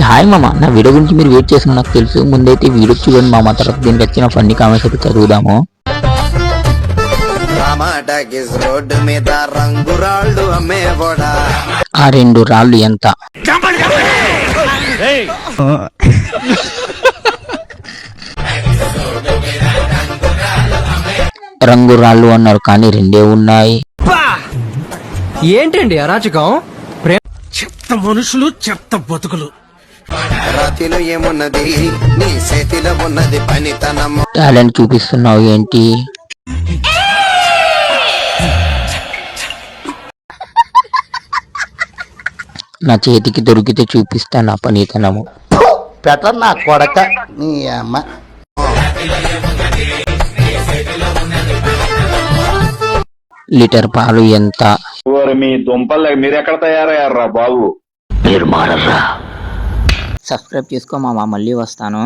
Hi మామ, నా video గురించి మీరు వెయిట్ చేస్తున్నా నాకు తెలుసు. ముందైతే వీడియో చూడండి మామ, తర్వాత దీనికి వచ్చిన ఫన్నీ కామెంట్స్ అయితే చదువుదాము. రోడ్డు మీద రంగురాళ్ళు అమ్మేవాడా ఆ 2 రాళ్ళు ఎంత? రంగు రాళ్ళు అన్నారు కానీ 2 ఉన్నాయి. ఏంటండి అరాచకం? చెత్త మనుషులు, చెత్త బతుకులు. రాతిలో ఏమున్నది, నీ చేతిలో ఉన్నది పనితనము. టాలెంట్ చూపిస్తున్నావు ఏంటి? నా చేతికి దొరికితే చూపిస్తా నా పనితనము. పెట్టరు నా కొడక నీ అమ్మ. లీటర్ పాలు ఎంత? మీ దుంపలు మీరెక్కడ తయారయ్యారా బాబు? మీరు మారరా. సబ్స్క్రైబ్ చేసుకో మామ, మళ్ళీ వస్తాను.